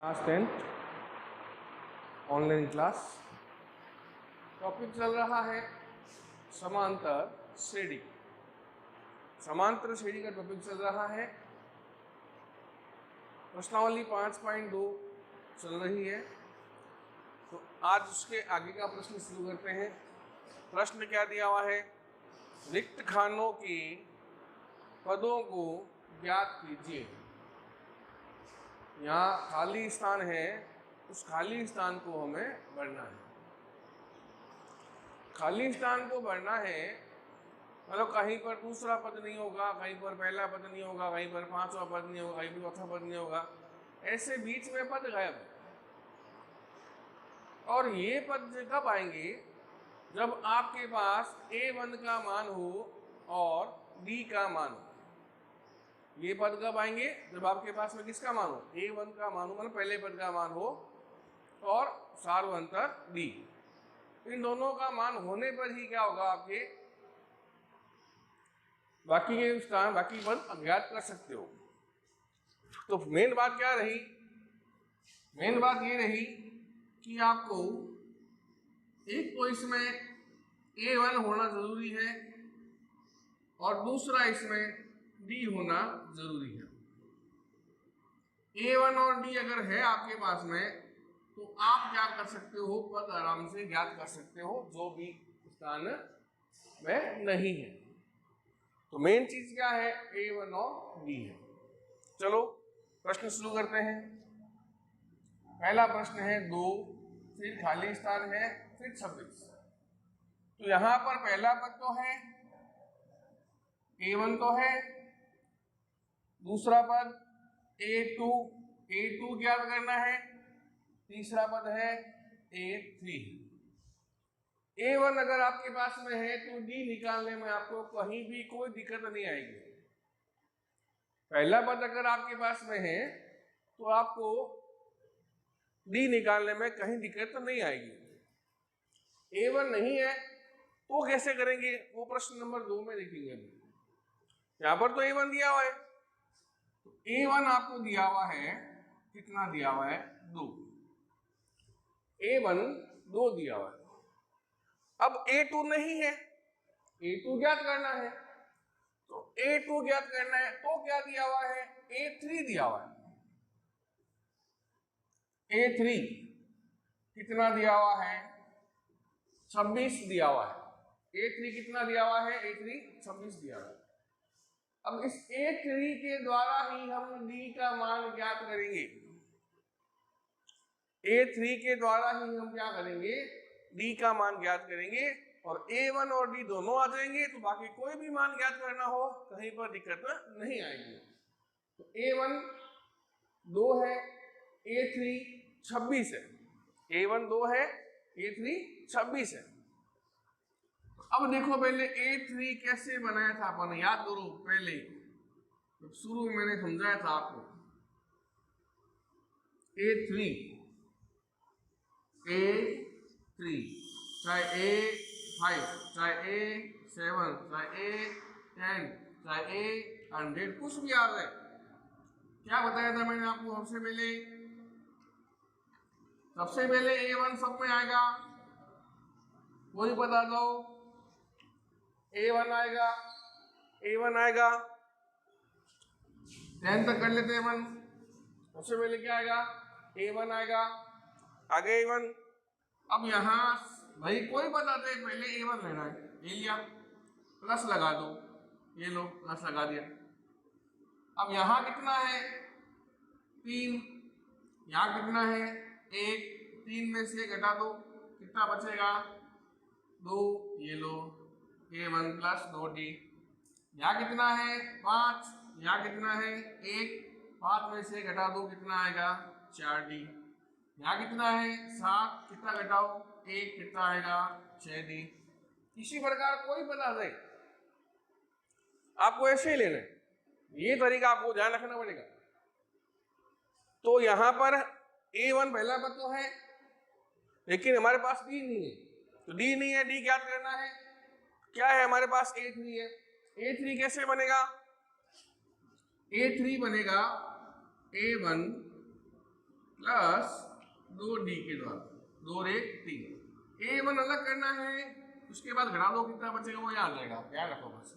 Class 10 online class. Topic चल रहा है समांतर श्रेणी। समांतर श्रेणी का टॉपिक चल रहा है। प्रश्नावली 5.2 चल रही है। तो आज उसके आगे का प्रश्न शुरू करते हैं। प्रश्न क्या दिया हुआ है? रिक्त खानों के पदों को ज्ञात कीजिए। यहाँ खाली स्थान है, उस खाली स्थान को हमें भरना है। खाली स्थान को भरना है मतलब कहीं पर दूसरा पद नहीं होगा, कहीं पर पहला पद नहीं होगा, कहीं पर पांचवा पद नहीं होगा, कहीं पर चौथा पद नहीं होगा, ऐसे बीच में पद गायब है। और ये पद कब आएंगे? जब आपके पास A1 का मान हो और D का मान हो। ये पद कब आएंगे? जब आपके पास में किसका मान हो? A1 का मान हो, मतलब पहले पद का मान हो, और सार्वंतर D। इन दोनों का मान होने पर ही क्या होगा? आपके बाकी के स्थान, बाकी पद अज्ञात कर सकते हो। तो मेन बात क्या रही? मेन बात ये रही कि आपको एक तो इसमें A1 होना जरूरी है और दूसरा इसमें D होना जरूरी है। A1 और D अगर है आपके पास में तो आप क्या कर सकते हो? पद आराम से ज्ञात कर सकते हो जो भी स्थान में नहीं है। तो मेन चीज क्या है? A1 और D है। चलो प्रश्न शुरू करते हैं। पहला प्रश्न है 2, फिर खाली स्थान है, फिर 26। तो यहां पर पहला पद तो है, A1 तो है, दूसरा पद A2 ज्ञात करना है, तीसरा पद है A3। A1 अगर आपके पास में है तो D निकालने में आपको कहीं भी कोई दिक्कत नहीं आएगी। पहला पद अगर आपके पास में है तो आपको D निकालने में कहीं दिक्कत नहीं आएगी। A1 नहीं है तो कैसे करेंगे? वो प्रश्न नंबर 2 में देखेंगे। अभी यहां पर तो A1 दिया हुआ है, तो A1 आपको दिया हुआ है, कितना दिया हुआ है? 2। A1 2 दिया हुआ है। अब A2 नहीं है, A2 ज्ञात करना है। तो A2 ज्ञात करना है तो क्या दिया हुआ है? A3 दिया हुआ है। A3 कितना दिया हुआ है? 26 दिया हुआ है। A3 कितना दिया हुआ है? A3 26 दिया हुआ है। अब इस A3 के द्वारा ही हम D का मान ज्ञात करेंगे। A3 के द्वारा ही हम क्या करेंगे? D का मान ज्ञात करेंगे। और A1 और D दोनों आ जाएंगे तो बाकी कोई भी मान ज्ञात करना हो कहीं पर दिक्कत नहीं आएगी। तो A1 2 है, A3 26 है। A1 2 है, A3 26 है। अब देखो पहले A3 कैसे बनाया था अपन, याद करो। पहले तो शुरू में मैंने समझाया था आपको। A3 चाहे A5, चाहे A7, चाहे A10, चाहे A100, कुछ भी आ जाए। क्या बताया था मैंने आपको? सबसे पहले A1 सब में आएगा, वही बता दो। A1 आएगा, A1 आएगा, 10 तक कर लेते हैं अपन। सबसे पहले क्या आएगा? A1 आएगा, आगे A1। अब यहां भाई कोई बताते हैं पहले A1 लेना है, ले लिया, प्लस लगा दो, ये लो प्लस लगा दिया। अब यहां कितना है? 3। यहां कितना है? 1। 3 में से घटा दो, कितना बचेगा? 2, ये लो A1 प्लस 2D। यहाँ कितना है? 5। यहाँ कितना है? 1। 5 में से घटा दो, कितना आएगा? 4D। यहाँ कितना है? 7। कितना घटाओ? 1। कितना आएगा? 6D। इसी प्रकार कोई बता दे, आपको ऐसे ही लेना है। ये तरीका आपको ध्यान रखना पड़ेगा। तो यहां पर A1 पहला पद तो है, लेकिन हमारे पास D नहीं है। तो D नहीं है, D ज्ञात करना है। क्या है हमारे पास? A3 है। A3 कैसे बनेगा? A3 बनेगा A1 प्लस 2d के द्वारा, 2 और 1 3। a1 अलग करना है, उसके बाद घटा दो, कितना बचेगा वो याद रहेगा, याद रखो बस।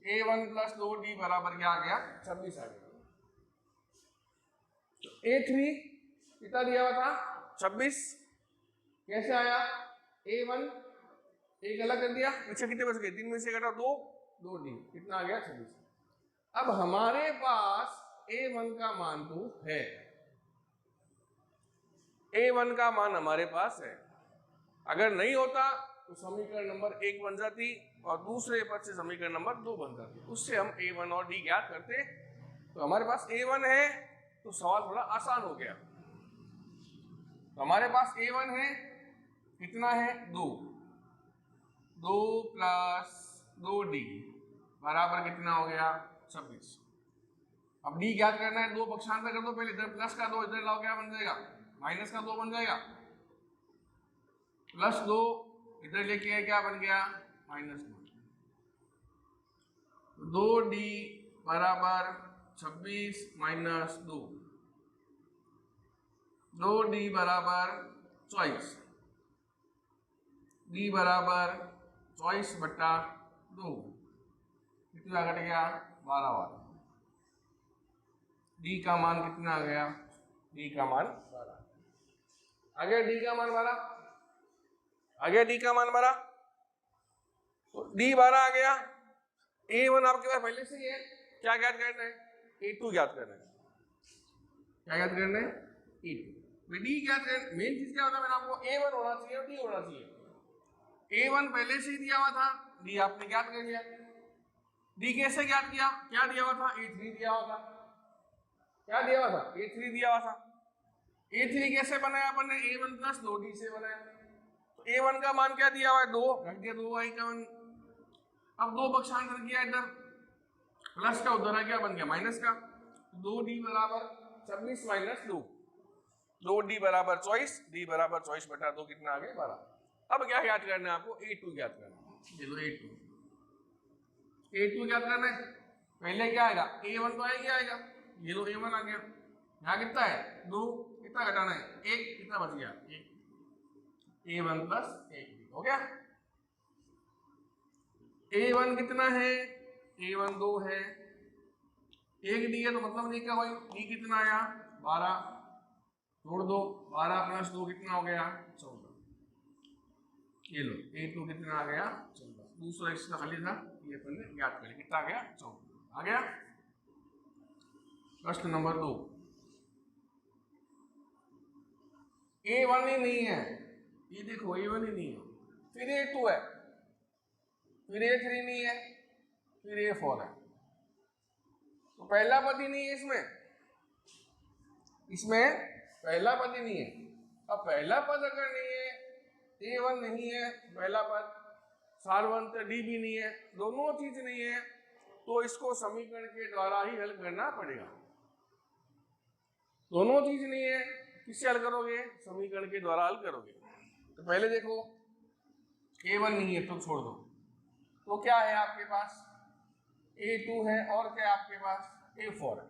a1 प्लस 2d बराबर क्या आ गया, 26 आ गया। तो a3 कितना दिया हुआ था, 26। कैसे आया, a1 एक अलग कर दिया, पीछे कितने बच गए, 3 में से घटा 2, 2d, कितना आ गया 26। अब हमारे पास a1 का मान तो है, a1 का मान हमारे पास है। अगर नहीं होता तो समीकरण नंबर 1 बन जाती और दूसरे पद से समीकरण नंबर 2 बन जाती, उससे हम a1 और d ज्ञात करते। तो हमारे पास a1 है तो सवाल थोड़ा आसान हो गया। तो हमारे पास a1 है, कितना है 2, 2 प्लस 2d बराबर कितना हो गया 26। अब d ज्ञात करना है, 2 पक्षांतर कर दो पहले, इधर प्लस का 2 इधर लाओ, क्या बन जाएगा माइनस का 2 बन जाएगा, प्लस 2 इधर लेके आए क्या बन गया -2। 2d बराबर 26 माइनस 2, 2d बराबर 24, d बराबर 24 बट्टा 2, कितना घट गया 12 वाला। d का मान कितना आ गया, d का मान 12 आ गया, d का मान 12 आ गया, d का मान 12। तो d 12 आ गया। a1 आपके पास पहले से ही है, क्या ज्ञात करना है, a2 ज्ञात करना है। क्या ज्ञात करना है, a2। d ज्ञात करना, मेन चीज क्या होता है, मैंने आपको a1 होना चाहिए और d होना चाहिए। a1 पहले से ही दिया हुआ था, d आपने ज्ञात कर लिया। d कैसे ज्ञात किया, क्या दिया हुआ था, a3 दिया हुआ था, क्या दिया हुआ था, a3 दिया हुआ था। a3 कैसे बनाया अपन ने, a1 प्लस 2d से बनाया। तो a1 का मान क्या दिया हुआ है 2, रख दिया 2y का मान। अब 2 पक्षांतर किया, इधर प्लस का उधर आ गया, बन गया माइनस का। 2d बराबर 26 माइनस 2, 2d बराबर 24, d बराबर 24 बटा 2, कितना आ गया 12। अब क्या ज्ञात करना है आपको, a2 ज्ञात करना है। ये लो a2 ज्ञात करना है। पहले क्या आएगा, a1 तो आएगा, ये लो a1 आ गया। यहाँ कितना है 2, कितना घटाना है 1, कितना बच गया 1, a1 प्लस 1 हो गया। a1 कितना है, a1 2 है, 1 d है तो मतलब नहीं क्या भाई, d कितना आया 12, जोड़ दो 12 प्लस 2 कितना हो गया 14। ये लो a2 कितना आ गया 14, दूसरा इसका खाली था, ये पहले ज्ञात करें कितना आ गया 14 आ गया। प्रश्न नंबर 2, a1 ही नहीं है, ये देखो a1 ही नहीं है, फिर a2 है, फिर a3 नहीं है, फिर a4 है। तो पहला पद ही नहीं है इसमें पहला पद ही नहीं है। अब पहला पद अगर नहीं है, a1 नहीं है पहला पद, सारवंत d भी नहीं है, दोनों चीज नहीं है, तो इसको समीकरण के द्वारा ही हल करना पड़ेगा। दोनों चीज नहीं है, किससे हल करोगे, समीकरण के द्वारा हल करोगे। तो पहले देखो a1 नहीं है तो छोड़ दो, तो क्या है आपके पास a2 है और क्या आपके पास a4 है।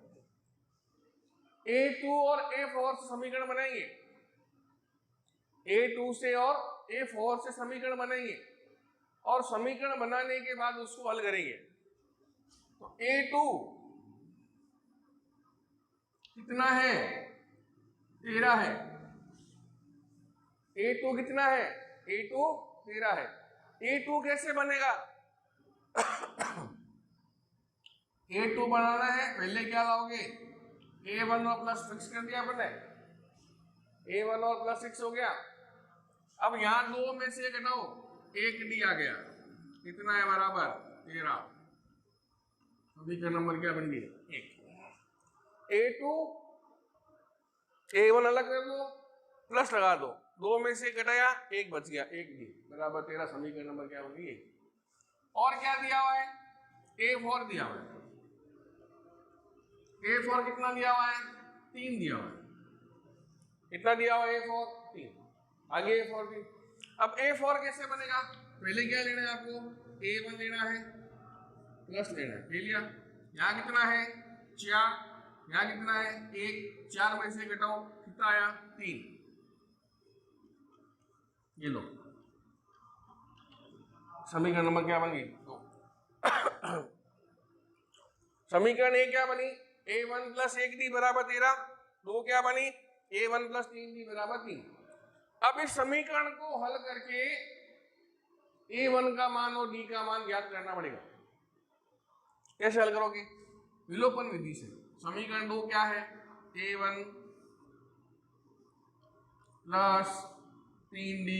a2 और a4 से समीकरण बनाएंगे, a2 से और a4 से समीकरण बनाएंगे और समीकरण बनाने के बाद उसको हल करेंगे। तो a2 कितना है 13 है, a2 कितना है, a2 13 है। a2 कैसे बनेगा a2 बनाना है, पहले क्या लाओगे, a1 और प्लस फिक्स कर दिया अपने, a1 और प्लस 6 हो गया। अब यहां 2 में से घटाओ, 1d आ गया, कितना है बराबर 13। समीकरण नंबर क्या बन गई 1। a2 a1 अलग कर दो, प्लस लगा दो, 2 में से घटाया 1 बच गया, 1d बराबर 13। समीकरण नंबर क्या बन गई। और क्या दिया हुआ है, a4 दिया हुआ है, a4 कितना दिया हुआ है 3 दिया हुआ है, कितना दिया हुआ है a4 3, आगे a4 भी। अब a4 कैसे बनेगा, पहले क्या लेना है आपको, a1 लेना है प्लस लेना है, ले लिया। यहाँ कितना है 4, यहाँ कितना है 1, 4 में से घटाओ कितना आया 3। ये लो समीकरण नंबर क्या बन गई 2। समीकरण ए क्या बनी a1 + 1d = 13। 2 क्या बनी a1 + 3d = 3। अब इस समीकरण को हल करके a1 का मान और d का मान ज्ञात करना पड़ेगा। कैसे हल करोगे विलोपन विधि से। समीकरण 2 क्या है a1 + 3d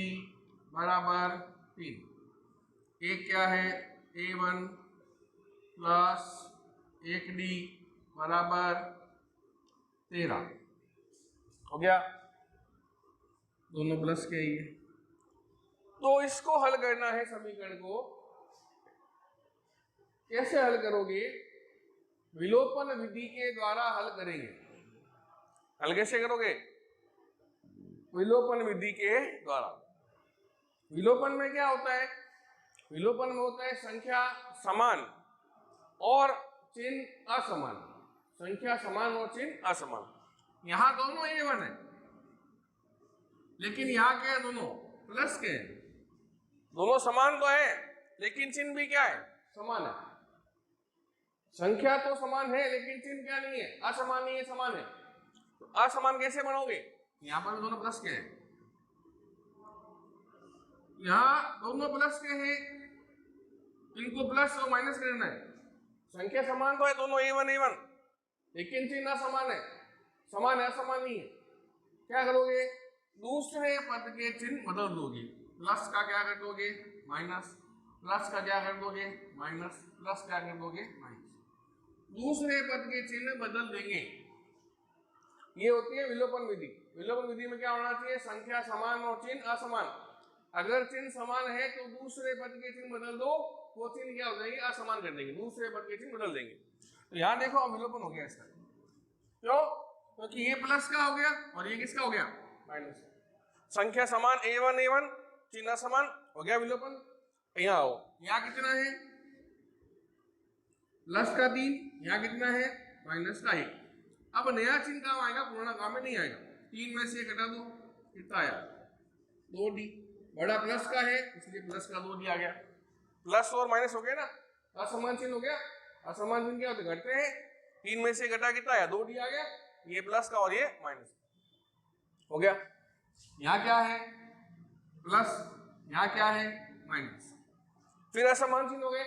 = 3। एक क्या है a1 + 1d = 13। हो गया दोनों प्लस के ही है। तो इसको हल करना है समीकरण को। कैसे हल करोगे विलोपन विधि के द्वारा हल करेंगे। हल कैसे करोगे विलोपन विधि के द्वारा। विलोपन में क्या होता है विलोपन में होता है संख्या समान और चिन्ह असमान। संख्या समान और चिन्ह असमान। यहां दोनों a1 है लेकिन यहाँ क्या है दोनों प्लस के हैं। दोनों समान तो है लेकिन चिन्ह भी क्या है समान है। संख्या तो समान है लेकिन चिन्ह क्या नहीं है असमान नहीं है समान है। तो असमान कैसे बनोगे यहाँ पर दोनों प्लस के हैं यहाँ दोनों प्लस के हैं इनको प्लस और माइनस करना है। संख्या समान तो है दोनों a1 लेकिन चिन्ह असमान है। समान है असमान नहीं है। क्या करोगे दूसरे पद के चिन्ह बदल दोगे। प्लस का क्या कर दोगे माइनस प्लस का क्या कर दोगे माइनस प्लस क्या कर दोगे माइनस। दूसरे पद के चिन्ह बदल देंगे। ये होती है विलोपन विधि। विलोपन विधि में क्या होना चाहिए संख्या समान और चिन्ह असमान। अगर चिन्ह समान है तो दूसरे पद के चिन्ह बदल दो वो चिन्ह क्या हो जाएंगे असमान कर देंगे दूसरे पद के चिन्ह बदल देंगे। तो यहाँ देखो अब विलोपन हो गया इसका। क्यों क्योंकि ये प्लस का हो गया और ये किसका हो गया माइनस। संख्या समान a1 चिन्ह समान हो गया विलोपन। यहाँ आओ यहाँ कितना है प्लस का 3 यहाँ कितना है माइनस का 1। अब नया चिन्ह काम आएगा पूर्णांक में नहीं आएगा। 3 में से घटा दो कितना आया 2d। बड़ा प्लस का है इसलिए प्लस का 2d आ गया। प्लस और माइनस हो गया ना असमान चिन्ह हो गया। असमान चिन्ह क्या होते घटते हैं 3 में से घटा कितना आया 2d आ गया। ये प्लस का और ये माइनस हो गया। यहाँ क्या है प्लस यहाँ क्या है माइनस। फिर असमान चिन्ह हो गए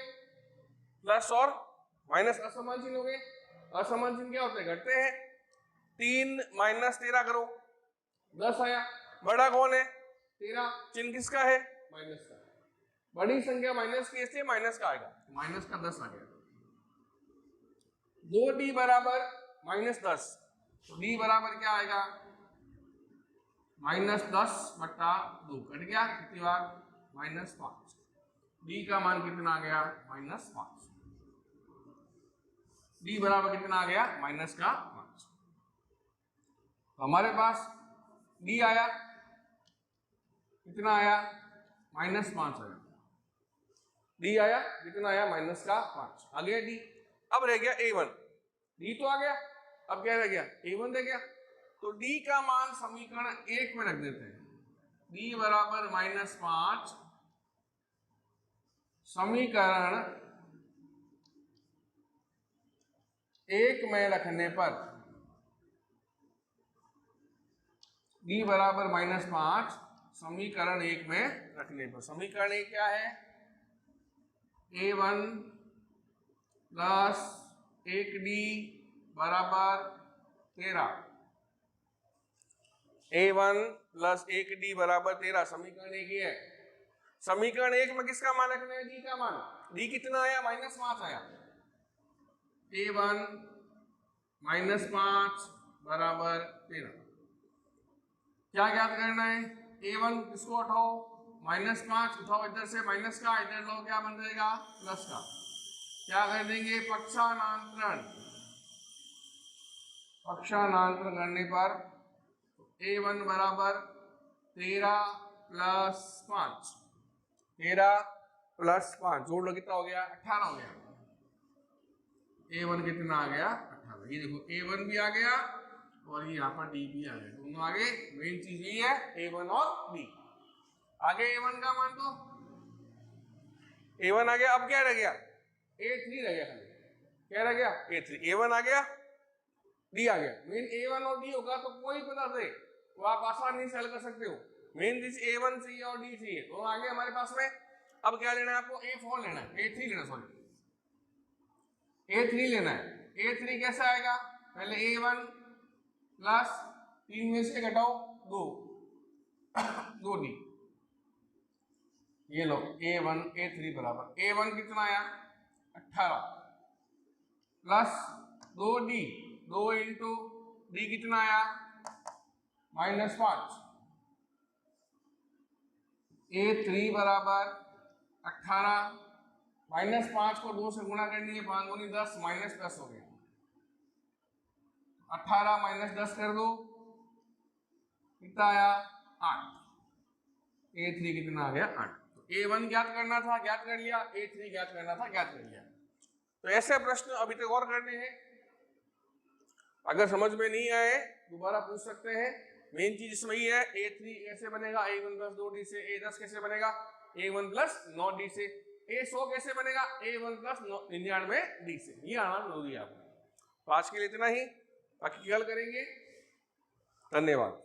प्लस और माइनस असमान चिन्ह हो गए। असमान चिन्ह क्या होते हैं घटते हैं। 3 - 13 करो 10 आया। बड़ा कौन है 13 चिन्ह किसका है माइनस का। बड़ी संख्या माइनस की इसलिए माइनस का आएगा माइनस का 10 आ गया। 2d = -10 तो d बराबर क्या आएगा -10/2 कट गया कितनी बार -5। d का मान कितना आ गया -5। d बराबर कितना आ गया -5। तो हमारे पास d आया कितना आया -5 आया। d आया कितना आया -5 आ गया d। अब रह गया a1 d तो आ गया। अब क्या रह गया a1 रह गया। तो d का मान समीकरण 1 में रख देते हैं। d बराबर -5 समीकरण 1 में रखने पर d बराबर -5 समीकरण 1 में रखने पर। समीकरण 1 क्या है a1 + 1d = 13। a1 + 1d = 13 समीकरण 1 ही है। समीकरण 1 में किसका मान रखना है d का मान। d कितना आया -5 आया। a1 - 5 = 13। क्या ज्ञात करना है a1 किसको उठाओ -5 उठाओ इधर से माइनस का इधर लो क्या बन जाएगा प्लस का। क्या कर देंगे पक्षांतरण। पक्षांतरण करने पर a1 बराबर 13 + 5 13 + 5 जोड़ लो कितना हो गया 18 हो गया। a1 कितना आ गया 18। ये देखो A1 भी आ गया और ये यहाँ पर D भी आ गया, दोनों आगे। मेन चीज यही है A1 और D। आगे A1 का मान दो, A1 आ गया। अब क्या रह गया? A3 रह गया खाली। क्या रह गया? A3। A1 आ गया, D आ गया। मेन A1 और D होगा तो कोई पता दे तो आप आसानी से हल कर सकते हो। मेन चीज A1 चाहिए और D चाहिए, तो आगे हमारे पास में। अब क्या लेना है आपको? A4 लेना है, A3 लेना, सॉरी A3 लेना है। A3 कैसे आएगा? पहले A1 प्लस 3 में से घटाओ 2, 2D। ये लो A1 A3 बराबर A1 कितना आया? 18 प्लस 2D, 2 इंटू D कितना आया? -5। A3 बराबर 18, -5 को 2 से गुणा करनी है, 5 दूनी 10, -10 हो गया। 18 माइनस 10 कर दो, कितना आया? 8। A3 कितना आ गया? 8। तो A1 ज्ञात करना था, ज्ञात कर लिया। A3 ज्ञात करना था, ज्ञात कर लिया। तो ऐसे प्रश्न अभी तक और करने हैं। अगर समझ में नहीं आए दोबारा पूछ सकते हैं। मेन चीज इसमें ही है, A3 कैसे बनेगा? A1 प्लस 2D से। A10 कैसे बनेगा? A1 प्लस 9D से। A100 कैसे बनेगा? A1 प्लस 99D से। ये आना जरूरी है आपको। तो आज के लिए इतना ही, बाकी कल करेंगे। धन्यवाद।